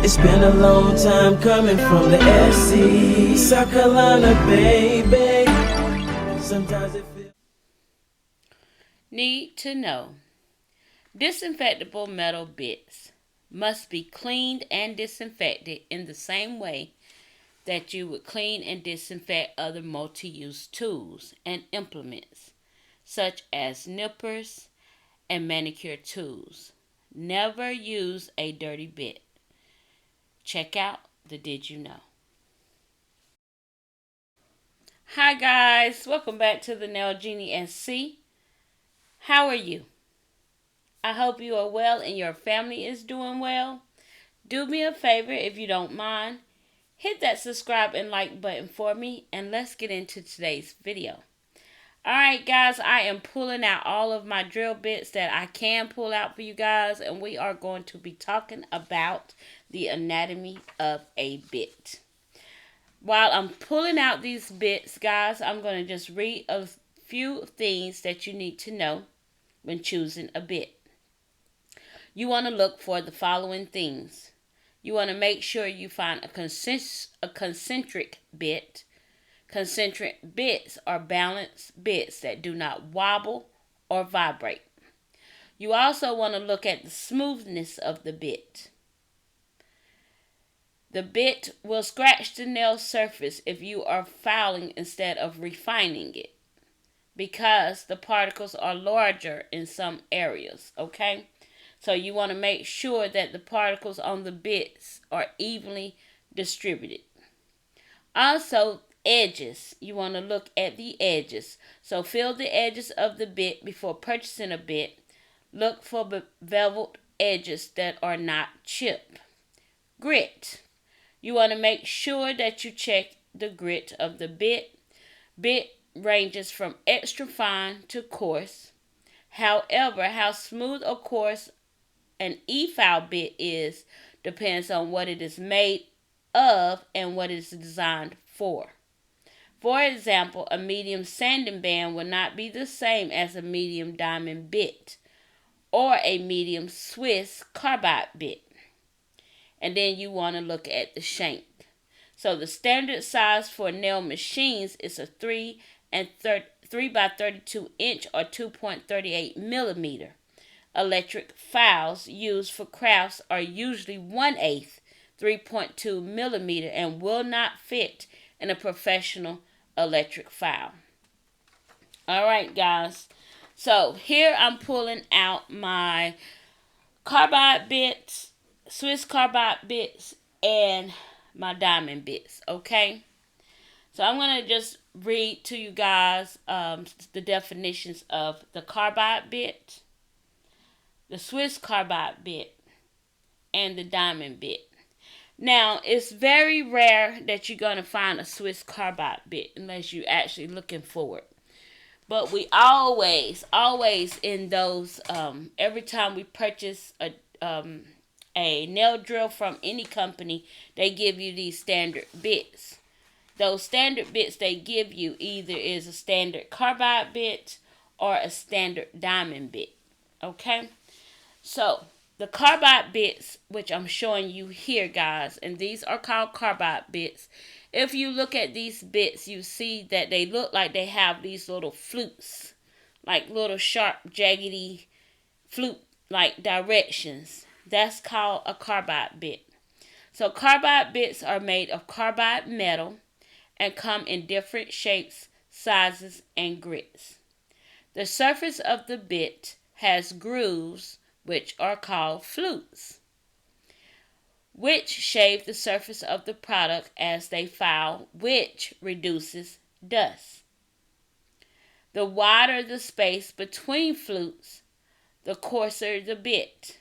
It's been a long time coming from the SC, South Carolina, baby. Sometimes it feels. Need to know. Disinfectable metal bits must be cleaned and disinfected in the same way that you would clean and disinfect other multi-use tools and implements, such as nippers and manicure tools. Never use a dirty bit. Check out the Did You Know? Hi guys, welcome back to the TheNailJeanieSC. How are you? I hope you are well and your family is doing well. Do me a favor if you don't mind. Hit that subscribe and like button for me and let's get into today's video. Alright guys, I am pulling out all of my drill bits that I can pull out for you guys, and we are going to be talking about the anatomy of a bit. While I'm pulling out these bits, guys, I'm going to just read a few things that you need to know when choosing a bit. You want to look for the following things. You want to make sure you find a concentric bit. Concentric bits are balanced bits that do not wobble or vibrate. You also want to look at the smoothness of the bit. The bit will scratch the nail surface if you are filing instead of refining it, because the particles are larger in some areas, okay? So you want to make sure that the particles on the bits are evenly distributed. Also, edges. You want to look at the edges. So feel the edges of the bit before purchasing a bit. Look for beveled edges that are not chipped. Grit. You want to make sure that you check the grit of the bit. Bit ranges from extra fine to coarse. However, how smooth or coarse an E-file bit is depends on what it is made of and what it is designed for. For example, a medium sanding band will not be the same as a medium diamond bit or a medium Swiss carbide bit. And then you want to look at the shank. So the standard size for nail machines is a 3 by 32 inch or 2.38 millimeter. Electric files used for crafts are usually 1/8, 3.2 millimeter, and will not fit in a professional electric file. Alright guys, so here I'm pulling out my carbide bits, Swiss carbide bits, and my diamond bits, okay? So I'm going to just read to you guys the definitions of the carbide bit, the Swiss carbide bit, and the diamond bit. Now, it's very rare that you're going to find a Swiss carbide bit unless you're actually looking for it. But we always in those, every time we purchase a nail drill from any company, they give you these standard bits. Those standard bits they give you either is a standard carbide bit or a standard diamond bit. Okay? So, the carbide bits, which I'm showing you here, guys, and these are called carbide bits. If you look at these bits, you see that they look like they have these little flutes, like little sharp, jaggedy flute-like directions. That's called a carbide bit. So carbide bits are made of carbide metal and come in different shapes, sizes, and grits. The surface of the bit has grooves, which are called flutes, which shave the surface of the product as they file, which reduces dust. The wider the space between flutes, the coarser the bit,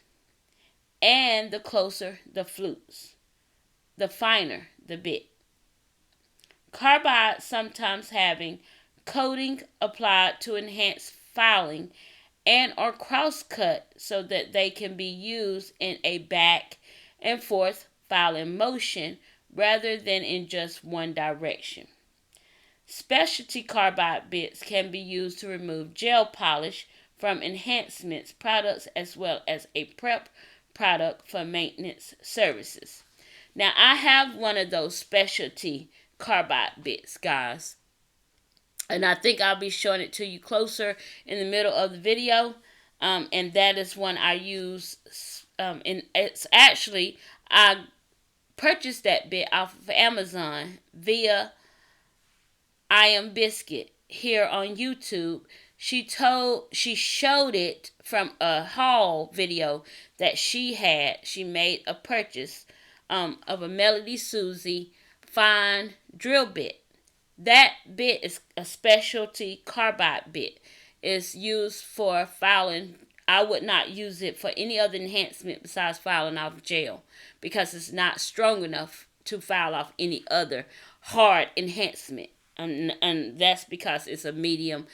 and the closer the flutes, the finer the bit. Carbide sometimes having coating applied to enhance filing and are cross-cut so that they can be used in a back and forth filing motion rather than in just one direction. Specialty carbide bits can be used to remove gel polish from enhancements products as well as a prep product for maintenance services. Now, I have one of those specialty carbide bits, guys. And I think I'll be showing it to you closer in the middle of the video. And that is one I use. And it's actually, I purchased that bit off of Amazon via I Am Biscuit here on YouTube. She showed it from a haul video that she had. She made a purchase of a Melody Susie fine drill bit. That bit is a specialty carbide bit. It's used for filing. I would not use it for any other enhancement besides filing off gel, because it's not strong enough to file off any other hard enhancement. And that's because it's a medium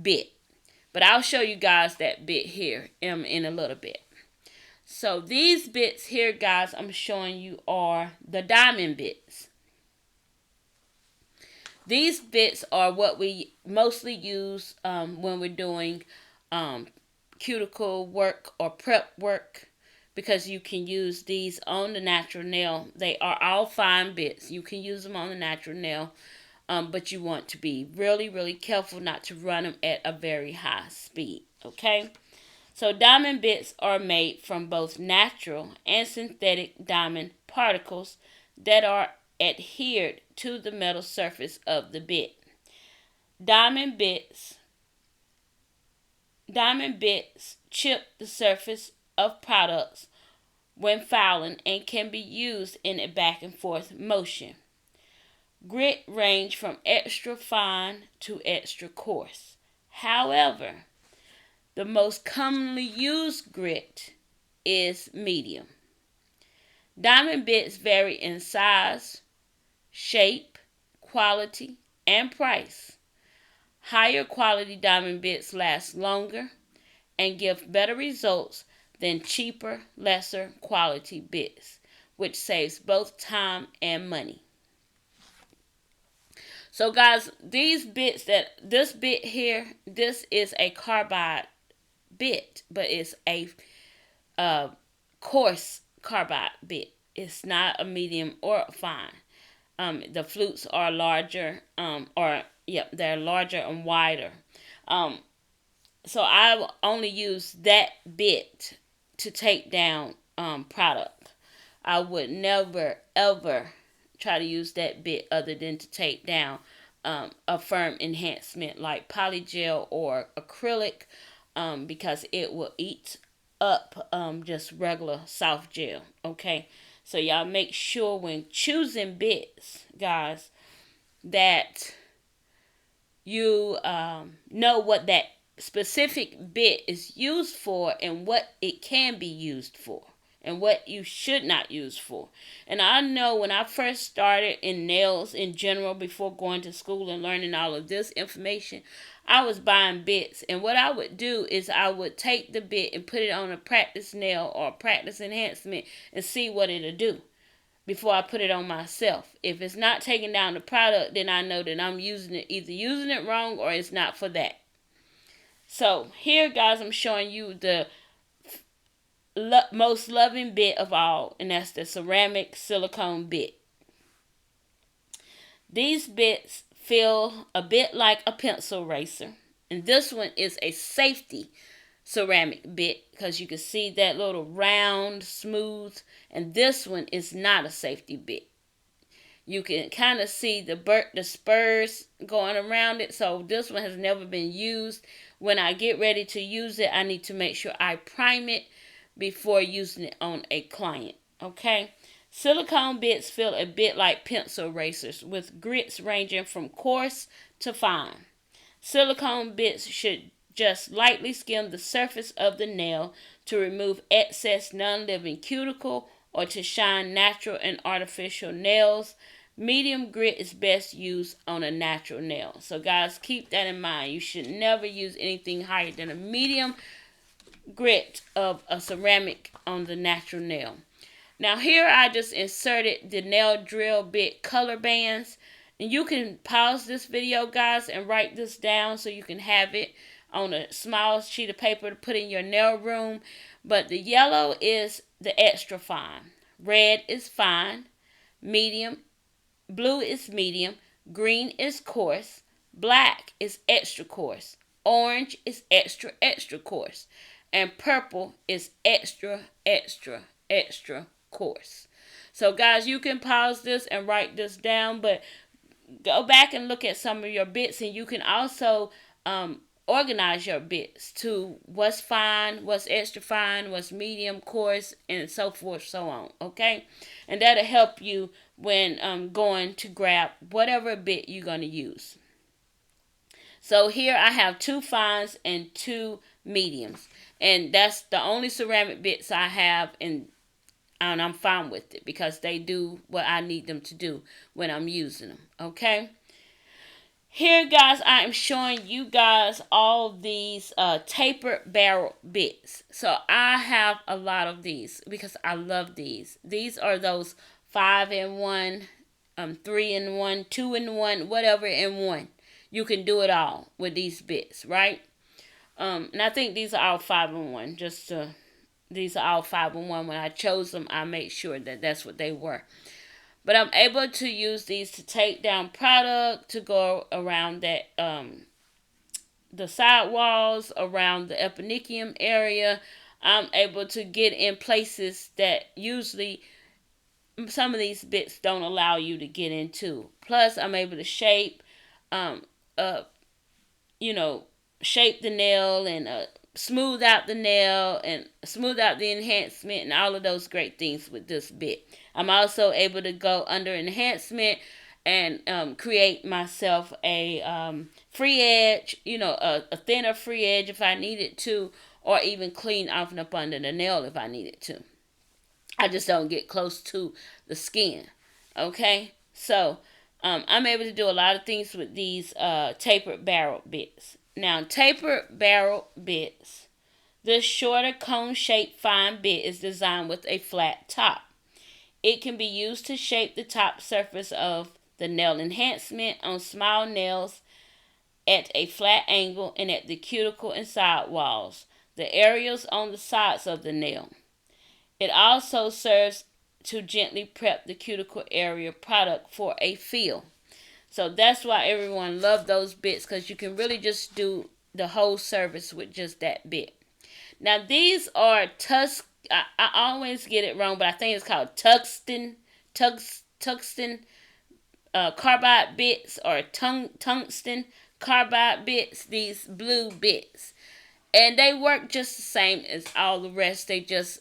bit. But I'll show you guys that bit here in a little bit. So these bits here, guys, I'm showing you are the diamond bits. These bits are what we mostly use when we're doing cuticle work or prep work, because you can use these on the natural nail. They are all fine bits. You can use them on the natural nail, but you want to be really, really careful not to run them at a very high speed, okay? So diamond bits are made from both natural and synthetic diamond particles that are adhered to the metal surface of the bit. Diamond bits chip the surface of products when filing and can be used in a back and forth motion. Grit range from extra fine to extra coarse. However, the most commonly used grit is medium. Diamond bits vary in size, shape, quality, and price. Higher quality diamond bits last longer and give better results than cheaper, lesser quality bits, which saves both time and money. So guys, this bit here, this is a carbide bit, but it's a coarse carbide bit. It's not a medium or a fine. The flutes are larger, they're larger and wider. So I only use that bit to take down product. I would never ever try to use that bit other than to take down a firm enhancement like polygel or acrylic, because it will eat up just regular soft gel. Okay, so y'all make sure when choosing bits, guys, that you know what that specific bit is used for and what it can be used for and what you should not use for. And I know when I first started in nails in general, before going to school and learning all of this information, I was buying bits, and what I would do is I would take the bit and put it on a practice nail or a practice enhancement and see what it'll do before I put it on myself. If it's not taking down the product, then I know that I'm either using it wrong or it's not for that. So here, guys, I'm showing you the most loving bit of all, and that's the ceramic silicone bit. These bits feel a bit like a pencil eraser, and this one is a safety ceramic bit because you can see that little round, smooth, and this one is not a safety bit. You can kind of see the spurs going around it, so this one has never been used. When I get ready to use it, I need to make sure I prime it before using it on a client, okay? Silicone bits feel a bit like pencil erasers, with grits ranging from coarse to fine. Silicone bits should just lightly skim the surface of the nail to remove excess non-living cuticle or to shine natural and artificial nails. Medium grit is best used on a natural nail. So guys, keep that in mind. You should never use anything higher than a medium grit of a ceramic on the natural nail. Now here I just inserted the nail drill bit color bands, and you can pause this video, guys, and write this down so you can have it on a small sheet of paper to put in your nail room. But the yellow is the extra fine, red is fine, medium, blue is medium, green is coarse, black is extra coarse, orange is extra extra coarse, and purple is extra extra extra coarse. So guys, you can pause this and write this down, but go back and look at some of your bits, and you can also organize your bits to what's fine, what's extra fine, what's medium, coarse, and so forth, so on. Okay, and that'll help you when going to grab whatever bit you're going to use. So here I have 2 fines and 2 mediums, and that's the only ceramic bits I have, and I'm fine with it because they do what I need them to do when I'm using them. Okay. Here, guys, I am showing you guys all these tapered barrel bits. So I have a lot of these because I love these. These are those 5-in-1, 3-in-1, 2-in-1, whatever in one. You can do it all with these bits, right? And I think these are all 5-in-1. These are all 5-in-1. When I chose them, I made sure that that's what they were. But I'm able to use these to take down product, to go around that the side walls, around the eponychium area. I'm able to get in places that usually some of these bits don't allow you to get into. Plus, I'm able to shape, shape the nail and smooth out the nail and smooth out the enhancement and all of those great things with this bit. I'm also able to go under enhancement and create myself a free edge, a thinner free edge if I needed to, or even clean off and up under the nail if I needed to. I just don't get close to the skin. Okay, so I'm able to do a lot of things with these tapered barrel bits. Now, tapered barrel bits. This shorter cone-shaped fine bit is designed with a flat top. It can be used to shape the top surface of the nail enhancement on small nails at a flat angle and at the cuticle and side walls, the areas on the sides of the nail. It also serves to gently prep the cuticle area product for a feel. So that's why everyone loves those bits, because you can really just do the whole service with just that bit. Now these are I always get it wrong, but I think it's called tungsten carbide bits, or tungsten carbide bits. These blue bits, and they work just the same as all the rest. They just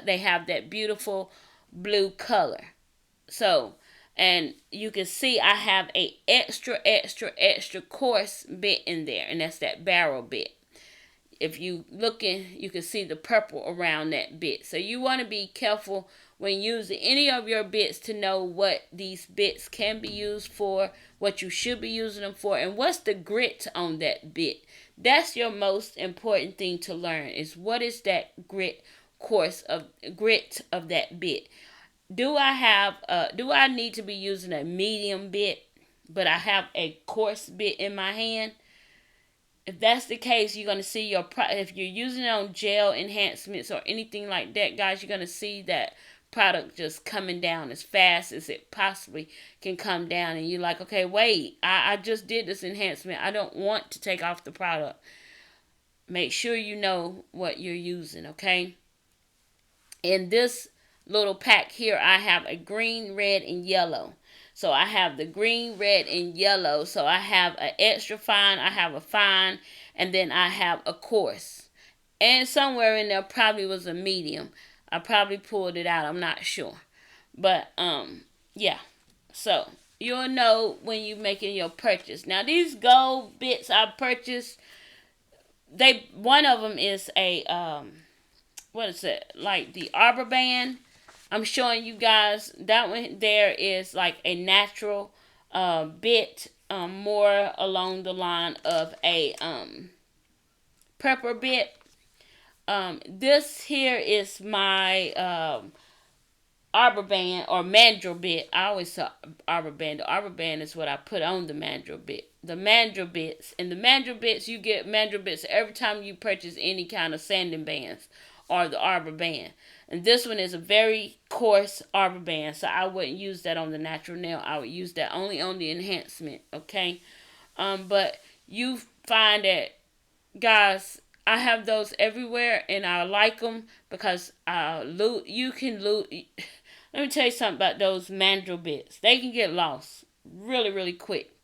they have that beautiful blue color. So. And you can see I have a extra coarse bit in there, and that's that barrel bit. If you looking, you can see the purple around that bit. So you want to be careful when using any of your bits to know what these bits can be used for, what you should be using them for, and what's the grit on that bit. That's your most important thing to learn, is what is that grit of that bit. Do I need to be using a medium bit, but I have a coarse bit in my hand? If that's the case, you're going to see if you're using it on gel enhancements or anything like that, guys, you're going to see that product just coming down as fast as it possibly can come down. And you're like, okay, wait, I just did this enhancement. I don't want to take off the product. Make sure you know what you're using, okay? In this little pack here, I have a green, red, and yellow. So I have the green, red, and yellow. So I have an extra fine, I have a fine, and then I have a coarse. And somewhere in there probably was a medium. I probably pulled it out, I'm not sure. But yeah. So you'll know when you're making your purchase. Now these gold bits I purchased, one of them is a what is it? Like the arbor band. I'm showing you guys that one there is like a natural bit, more along the line of a pepper bit. This here is my arbor band or mandrel bit. I always say arbor band. The arbor band is what I put on the mandrel bit. The mandrel bits. And the mandrel bits, you get mandrel bits every time you purchase any kind of sanding bands or the arbor band. And this one is a very coarse arbor band, so I wouldn't use that on the natural nail. I would use that only on the enhancement, okay? But you find that, guys, I have those everywhere, and I like them because you can loot. Let me tell you something about those mandrel bits. They can get lost really, really quick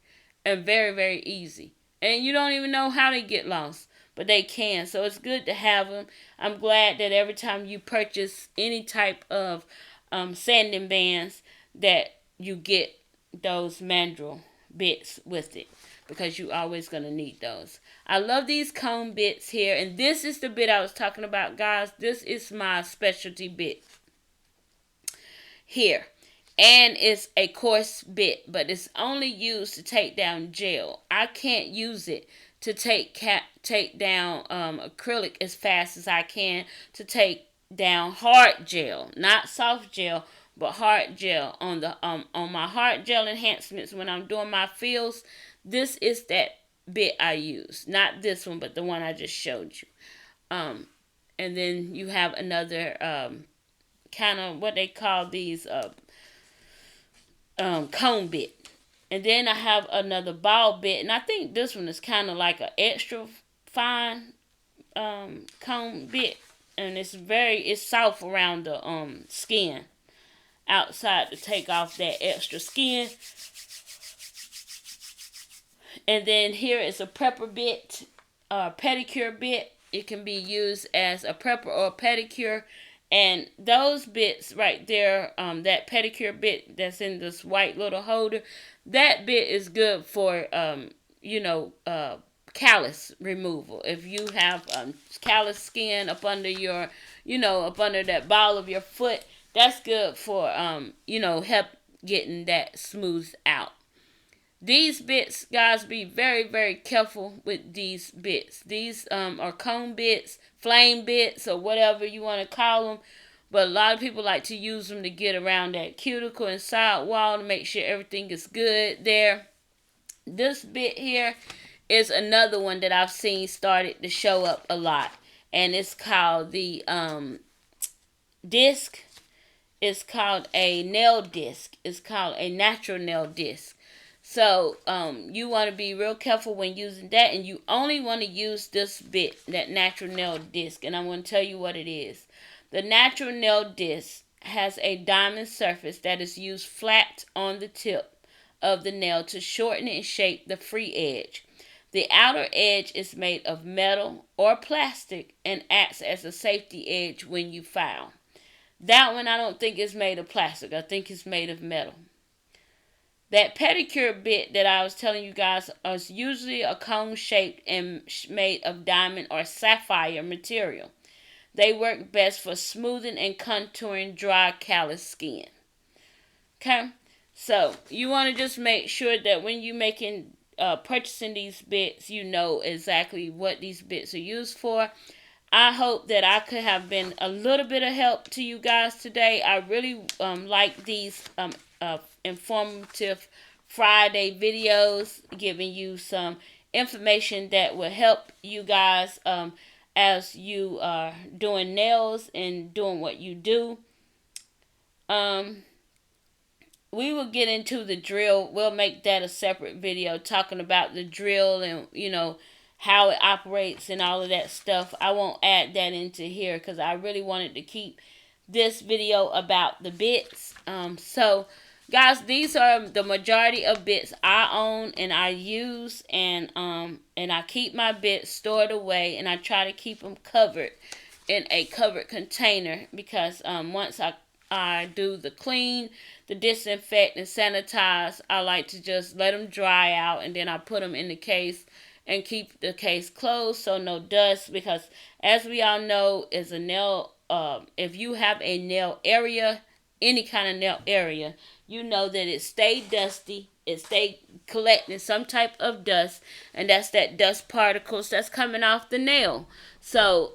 and very, very easy. And you don't even know how they get lost, but they can. So it's good to have them. I'm glad that every time you purchase any type of sanding bands, that you get those mandrel bits with it, because you always going to need those. I love these comb bits here, and this is the bit I was talking about, guys. This is my specialty bit here. And it's a coarse bit, but it's only used to take down gel. I can't use it to take down acrylic as fast as I can to take down hard gel, not soft gel, but hard gel on the on my hard gel enhancements when I'm doing my fills. This is that bit I use, not this one, but the one I just showed you. And then you have another kind of what they call these cone bit. And then I have another ball bit, and I think this one is kind of like an extra fine cone bit, and it's soft around the skin outside to take off that extra skin. And then here is a prepper bit, pedicure bit. It can be used as a prepper or a pedicure. And those bits right there, that pedicure bit that's in this white little holder, that bit is good for, callus removal. If you have callus skin up under your, up under that ball of your foot, that's good for, help getting that smoothed out. These bits, guys, be very, very careful with these bits. These are comb bits, flame bits, or whatever you want to call them. But a lot of people like to use them to get around that cuticle and side wall to make sure everything is good there. This bit here is another one that I've seen started to show up a lot. And it's called the disc. It's called a nail disc. It's called a natural nail disc. So, you want to be real careful when using that, and you only want to use this bit, that natural nail disc, and I'm going to tell you what it is. The natural nail disc has a diamond surface that is used flat on the tip of the nail to shorten and shape the free edge. The outer edge is made of metal or plastic and acts as a safety edge when you file. That one I don't think is made of plastic. I think it's made of metal. That pedicure bit that I was telling you guys is usually a cone shaped and made of diamond or sapphire material. They work best for smoothing and contouring dry, callous skin. Okay? So, you want to just make sure that when you're purchasing these bits, you know exactly what these bits are used for. I hope that I could have been a little bit of help to you guys today. I really like these informative Friday videos, giving you some information that will help you guys as you are doing nails and doing what you do. We will get into the drill. We'll make that a separate video talking about the drill and how it operates and all of that stuff. I won't add that into here because I really wanted to keep this video about the bits. So guys, these are the majority of bits I own and I use, and I keep my bits stored away, and I try to keep them covered in a covered container, because once I do the clean, the disinfect and sanitize, I like to just let them dry out, and then I put them in the case and keep the case closed so no dust, because as we all know, is a nail, if you have a nail area, any kind of nail area, you know that it stay dusty, it stay collecting some type of dust, and that's that dust particles that's coming off the nail. So,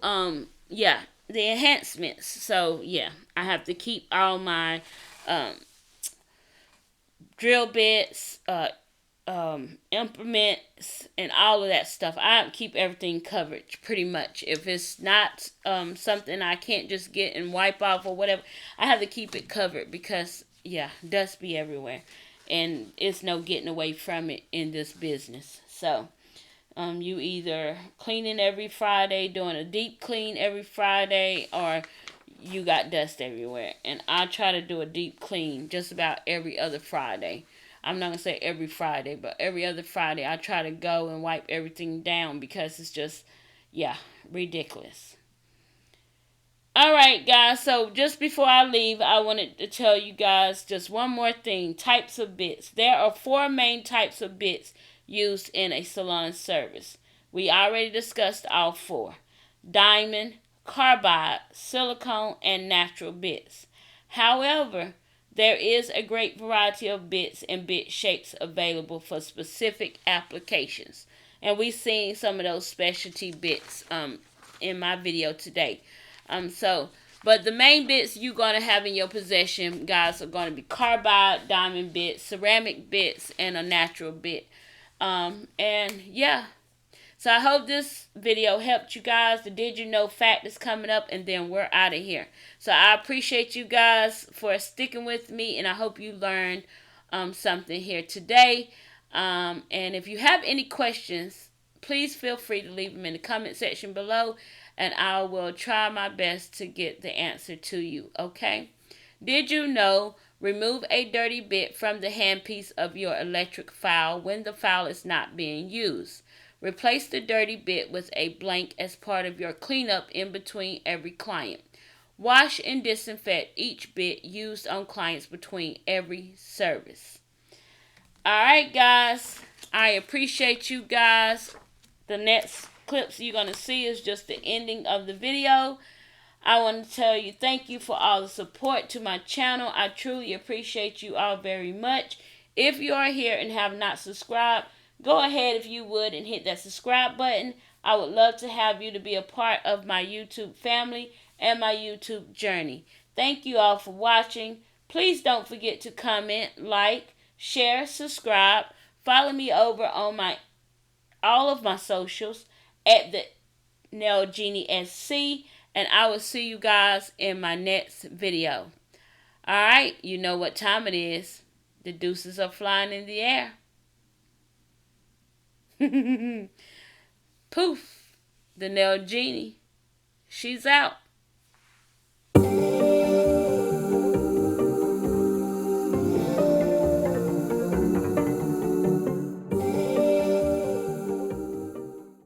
yeah, the enhancements. So, yeah, I have to keep all my drill bits, implements and all of that stuff. I keep everything covered pretty much. If it's not something I can't just get and wipe off or whatever, I have to keep it covered because yeah, dust be everywhere, and it's no getting away from it in this business. So you either cleaning every Friday, doing a deep clean every Friday, or you got dust everywhere. And I try to do a deep clean just about every other Friday. I'm not going to say every Friday, but every other Friday I try to go and wipe everything down because it's just, yeah, ridiculous. Alright, guys, so just before I leave, I wanted to tell you guys just one more thing. Types of bits. There are 4 main types of bits used in a salon service. We already discussed all 4. Diamond, carbide, silicone, and natural bits. However, there is a great variety of bits and bit shapes available for specific applications. And we've seen some of those specialty bits in my video today. But the main bits you're going to have in your possession, guys, are going to be carbide, diamond bits, ceramic bits, and a natural bit. And yeah. So I hope this video helped you guys. The Did You Know fact is coming up, and then we're out of here. So I appreciate you guys for sticking with me, and I hope you learned something here today. And if you have any questions, please feel free to leave them in the comment section below, and I will try my best to get the answer to you, okay? Did you know remove a dirty bit from the handpiece of your electric file when the file is not being used? Replace the dirty bit with a blank as part of your cleanup in between every client. Wash and disinfect each bit used on clients between every service. Alright, guys. I appreciate you guys. The next clips you're going to see is just the ending of the video. I want to tell you thank you for all the support to my channel. I truly appreciate you all very much. If you are here and have not subscribed, go ahead if you would and hit that subscribe button. I would love to have you to be a part of my YouTube family and my YouTube journey. Thank you all for watching. Please don't forget to comment, like, share, subscribe. Follow me over on all of my socials at TheNailJeanieSC, and I will see you guys in my next video. Alright, you know what time it is. The deuces are flying in the air. Poof, the Nail Genie. She's out.